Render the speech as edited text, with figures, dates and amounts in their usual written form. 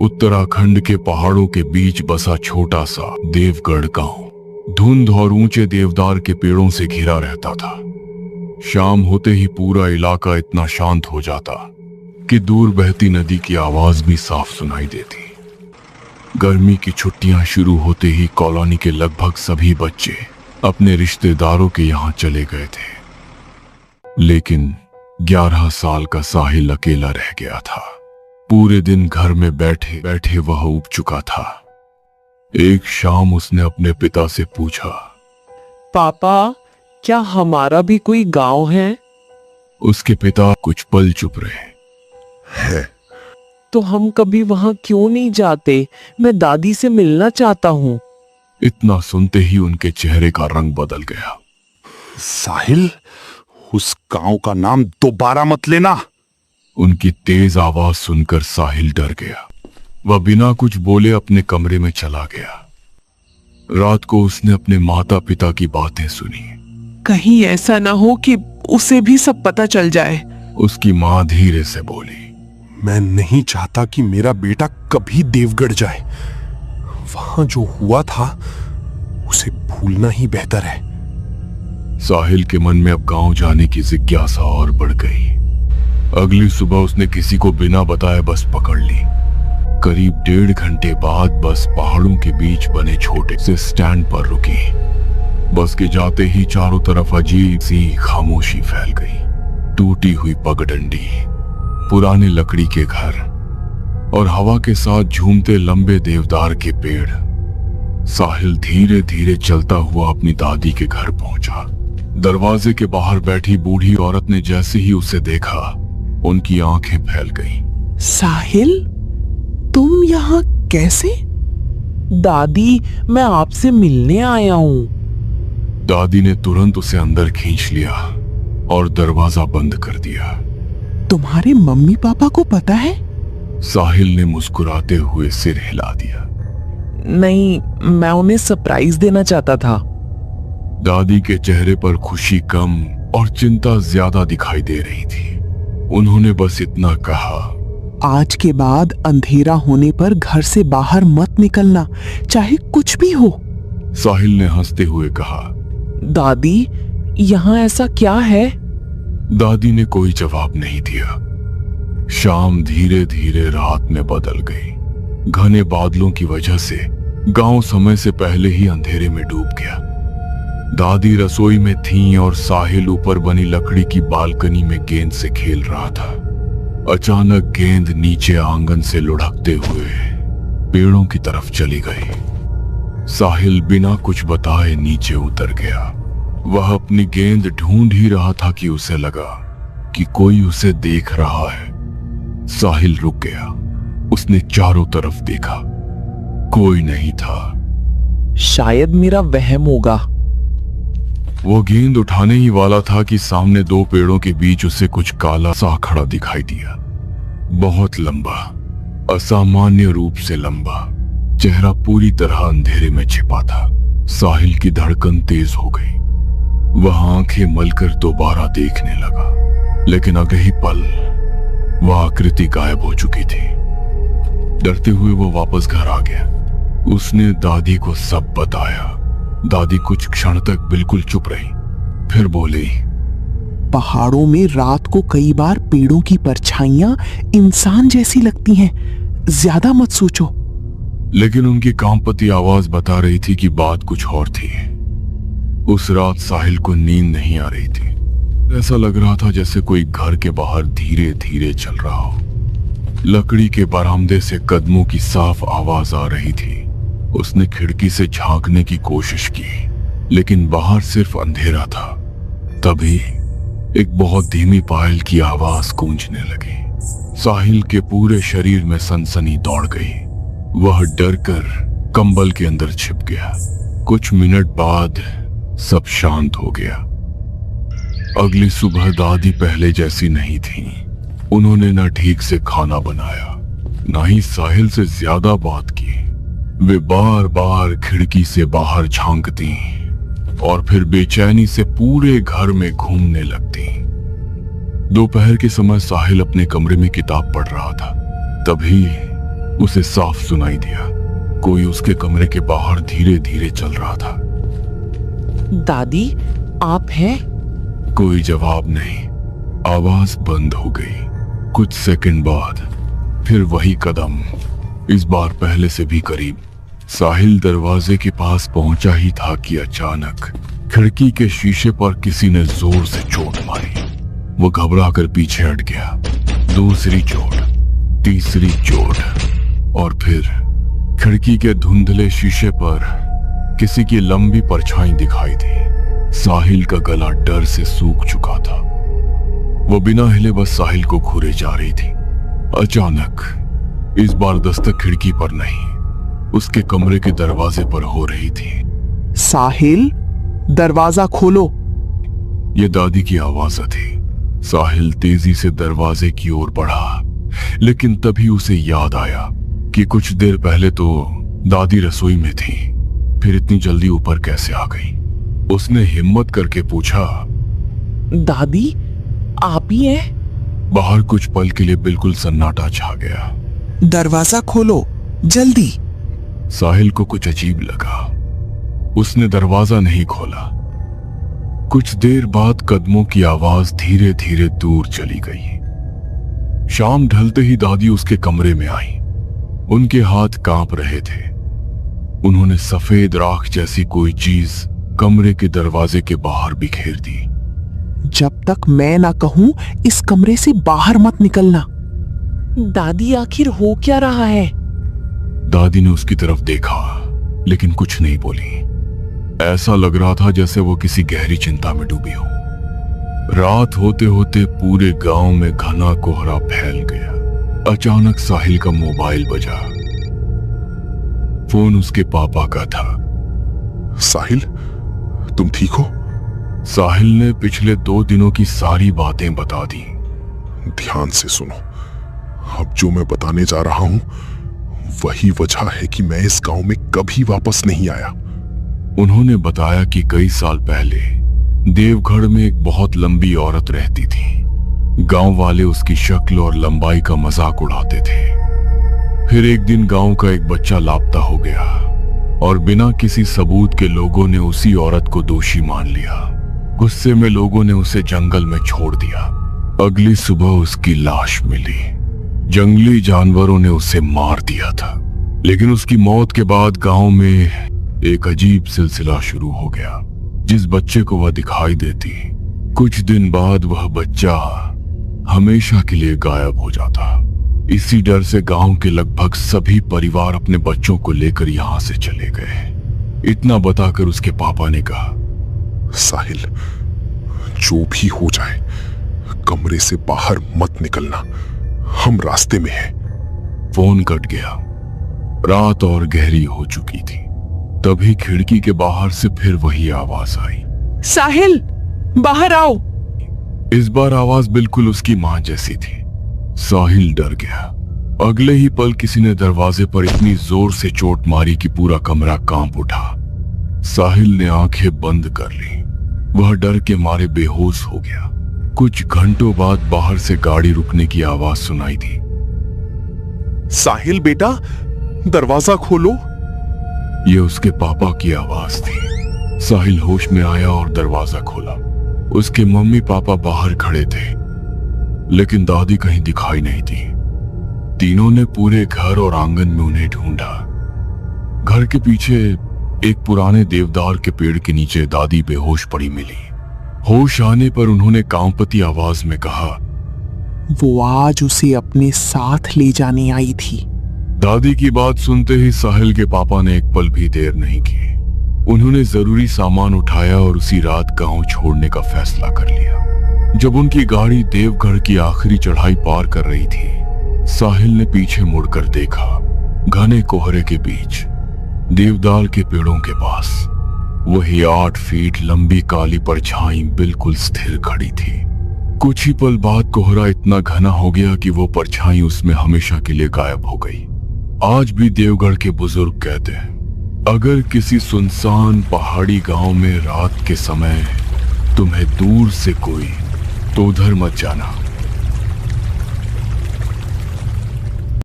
उत्तराखंड के पहाड़ों के बीच बसा छोटा सा देवगढ़ गांव धुंध और ऊंचे देवदार के पेड़ों से घिरा रहता था। शाम होते ही पूरा इलाका इतना शांत हो जाता कि दूर बहती नदी की आवाज भी साफ सुनाई देती। गर्मी की छुट्टियां शुरू होते ही कॉलोनी के लगभग सभी बच्चे अपने रिश्तेदारों के यहाँ चले गए थे, लेकिन 11 साल का साहिल अकेला रह गया था। पूरे दिन घर में बैठे बैठे वह ऊब चुका था। एक शाम उसने अपने पिता से पूछा, पापा, क्या हमारा भी कोई गांव है? उसके पिता कुछ पल चुप रहे। है तो हम कभी वहां क्यों नहीं जाते? मैं दादी से मिलना चाहता हूँ। इतना सुनते ही उनके चेहरे का रंग बदल गया। साहिल, उस गांव का नाम दोबारा मत लेना। उनकी तेज आवाज सुनकर साहिल डर गया। वह बिना कुछ बोले अपने कमरे में चला गया। रात को उसने अपने माता पिता की बातें सुनी। कहीं ऐसा ना हो कि उसे भी सब पता चल जाए। उसकी माँ धीरे से बोली, मैं नहीं चाहता कि मेरा बेटा कभी देवगढ़ जाए। वहां जो हुआ था उसे भूलना ही बेहतर है। साहिल के मन में अब गांव जाने की जिज्ञासा और बढ़ गई। अगली सुबह उसने किसी को बिना बताए बस पकड़ ली। करीब 1.5 घंटे बाद बस पहाड़ों के बीच बने छोटे से स्टैंड पर रुकी। बस के जाते ही चारों तरफ अजीब सी खामोशी फैल गई। टूटी हुई पगडंडी, पुराने लकड़ी के घर और हवा के साथ झूमते लंबे देवदार के पेड़। साहिल धीरे धीरे चलता हुआ अपनी दादी के घर पहुंचा। दरवाजे के बाहर बैठी बूढ़ी औरत ने जैसे ही उसे देखा, उनकी आंखें फैल गईं। साहिल, तुम यहाँ कैसे? दादी, मैं आपसे मिलने आया हूँ। दादी ने तुरंत उसे अंदर खींच लिया और दरवाजा बंद कर दिया। तुम्हारे मम्मी पापा को पता है? साहिल ने मुस्कुराते हुए सिर हिला दिया। नहीं, मैं उन्हें सरप्राइज देना चाहता था। दादी के चेहरे पर खुशी कम और चिंता ज्यादा दिखाई दे रही थी। उन्होंने बस इतना कहा, आज के बाद अंधेरा होने पर घर से बाहर मत निकलना, चाहे कुछ भी हो। साहिल ने हंसते हुए कहा, दादी, यहाँ ऐसा क्या है? दादी ने कोई जवाब नहीं दिया। शाम धीरे धीरे रात में बदल गई। घने बादलों की वजह से गांव समय से पहले ही अंधेरे में डूब गया। दादी रसोई में थीं और साहिल ऊपर बनी लकड़ी की बालकनी में गेंद से खेल रहा था। अचानक गेंद नीचे आंगन से लुढ़कते हुए पेड़ों की तरफ चली गई। साहिल बिना कुछ बताए नीचे उतर गया। वह अपनी गेंद ढूंढ ही रहा था कि उसे लगा कि कोई उसे देख रहा है। साहिल रुक गया। उसने चारों तरफ देखा, कोई नहीं था। शायद मेरा वहम होगा। वो गेंद उठाने ही वाला था कि सामने 2 पेड़ों के बीच उसे कुछ काला सा खड़ा दिखाई दिया। बहुत लंबा, असामान्य रूप से लंबा, चेहरा पूरी तरह अंधेरे में छिपा था। साहिल की धड़कन तेज हो गई। वह आंखें मलकर दोबारा देखने लगा, लेकिन अगले ही पल वह आकृति गायब हो चुकी थी। डरते हुए वो वापस घर आ गया। उसने दादी को सब बताया। दादी कुछ क्षण तक बिल्कुल चुप रही, फिर बोली, पहाड़ों में रात को कई बार पेड़ों की परछाइयां इंसान जैसी लगती हैं। ज्यादा मत सोचो। लेकिन उनकी कांपती आवाज बता रही थी कि बात कुछ और थी। उस रात साहिल को नींद नहीं आ रही थी। ऐसा लग रहा था जैसे कोई घर के बाहर धीरे धीरे चल रहा हो। लकड़ी के बरामदे से कदमों की साफ आवाज आ रही थी। उसने खिड़की से झांकने की कोशिश की, लेकिन बाहर सिर्फ अंधेरा था। तभी एक बहुत धीमी पायल की आवाज गूंजने लगी। साहिल के पूरे शरीर में सनसनी दौड़ गई। वह डरकर कंबल के अंदर छिप गया। कुछ मिनट बाद सब शांत हो गया। अगली सुबह दादी पहले जैसी नहीं थी। उन्होंने न ठीक से खाना बनाया, न ही साहिल से ज्यादा बात की। वे बार बार खिड़की से बाहर झांकती और फिर बेचैनी से पूरे घर में घूमने लगती। दोपहर के समय साहिल अपने कमरे में किताब पढ़ रहा था। तभी उसे साफ सुनाई दिया कोई उसके कमरे के बाहर धीरे धीरे चल रहा था। दादी, आप हैं? कोई जवाब नहीं। आवाज बंद हो गई। कुछ सेकंड बाद फिर वही कदम, इस बार पहले से भी करीब। साहिल दरवाजे के पास पहुंचा ही था कि अचानक खिड़की के शीशे पर किसी ने जोर से चोट मारी। वो घबरा कर पीछे हट गया। दूसरी चोट, तीसरी चोट, और फिर खिड़की के धुंधले शीशे पर किसी की लंबी परछाई दिखाई दी। साहिल का गला डर से सूख चुका था। वो बिना हिले बस साहिल को घूरे जा रही थी। अचानक इस बार दस्तक खिड़की पर नहीं, उसके कमरे के दरवाजे पर हो रही थी। साहिल, दरवाजा खोलो। ये दादी की आवाज थी। साहिल तेजी से दरवाजे की ओर बढ़ा, लेकिन तभी उसे याद आया कि कुछ देर पहले तो दादी रसोई में थी, फिर इतनी जल्दी ऊपर कैसे आ गई। उसने हिम्मत करके पूछा, दादी, आप ही हैं? बाहर कुछ पल के लिए बिल्कुल सन्नाटा छा गया। दरवाजा खोलो, जल्दी। साहिल को कुछ अजीब लगा। उसने दरवाजा नहीं खोला। कुछ देर बाद कदमों की आवाज धीरे धीरे दूर चली गई। शाम ढलते ही दादी उसके कमरे में आई। उनके हाथ कांप रहे थे। उन्होंने सफेद राख जैसी कोई चीज कमरे के दरवाजे के बाहर बिखेर दी। जब तक मैं ना कहूं, इस कमरे से बाहर मत निकलना। दादी, आखिर हो क्या रहा है? दादी ने उसकी तरफ देखा, लेकिन कुछ नहीं बोली। ऐसा लग रहा था जैसे वो किसी गहरी चिंता में डूबी हो। रात होते होते पूरे गांव में घना कोहरा फैल गया। अचानक साहिल का मोबाइल बजा। फोन उसके पापा का था। साहिल, तुम ठीक हो? साहिल ने पिछले 2 दिनों की सारी बातें बता दी। ध्यान से सुनो। अब जो मैं बताने जा रहा हूं वही वजह है कि मैं इस गांव में कभी वापस नहीं आया। उन्होंने बताया कि कई साल पहले देवगढ़ में एक बहुत लंबी औरत रहती थी। गांव वाले उसकी शक्ल और लंबाई का मजाक उड़ाते थे। फिर एक दिन गांव का एक बच्चा लापता हो गया और बिना किसी सबूत के लोगों ने उसी औरत को दोषी मान लिया। गुस्से में लोगों ने उसे जंगल में छोड़ दिया। अगली सुबह उसकी लाश मिली। जंगली जानवरों ने उसे मार दिया था। लेकिन उसकी मौत के बाद गांव में एक अजीब सिलसिला शुरू हो गया। जिस बच्चे को वह दिखाई देती, कुछ दिन बाद वह बच्चा हमेशा के लिए गायब हो जाता। इसी डर से गांव के लगभग सभी परिवार अपने बच्चों को लेकर यहां से चले गए। इतना बताकर उसके पापा ने कहा, साहिल, जो भी हो जाए कमरे से बाहर मत निकलना, हम रास्ते में हैं। फोन कट गया। रात और गहरी हो चुकी थी। तभी खिड़की के बाहर से फिर वही आवाज आई, साहिल, बाहर आओ। इस बार आवाज बिल्कुल उसकी मां जैसी थी। साहिल डर गया। अगले ही पल किसी ने दरवाजे पर इतनी जोर से चोट मारी कि पूरा कमरा कांप उठा। साहिल ने आंखें बंद कर ली। वह डर के मारे बेहोश हो गया। कुछ घंटों बाद बाहर से गाड़ी रुकने की आवाज सुनाई दी। साहिल बेटा, दरवाजा खोलो। यह उसके पापा की आवाज थी। साहिल होश में आया और दरवाजा खोला। उसके मम्मी पापा बाहर खड़े थे, लेकिन दादी कहीं दिखाई नहीं थी। तीनों ने पूरे घर और आंगन में उन्हें ढूंढा। घर के पीछे एक पुराने देवदार के पेड़ के नीचे दादी बेहोश पड़ी मिली। होश आने पर उन्होंने कांपती आवाज में कहा, वो आज उसे अपने साथ ले जाने आई थी। दादी की बात सुनते ही साहिल के पापा ने एक पल भी देर नहीं की। उन्होंने जरूरी सामान उठाया और उसी रात गांव छोड़ने का फैसला कर लिया। जब उनकी गाड़ी देवगढ़ की आखिरी चढ़ाई पार कर रही थी, साहिल ने पीछे मुड़कर देखा। घने कोहरे के बीच देवदार के पेड़ों के पास वही 8 फीट लंबी काली परछाई बिल्कुल स्थिर खड़ी थी। कुछ ही पल बाद कोहरा इतना घना हो गया कि वो परछाई उसमें हमेशा के लिए गायब हो गई। आज भी देवगढ़ के बुजुर्ग कहते हैं, अगर किसी सुनसान पहाड़ी गांव में रात के समय तुम्हें दूर से कोई, तो उधर मत जाना।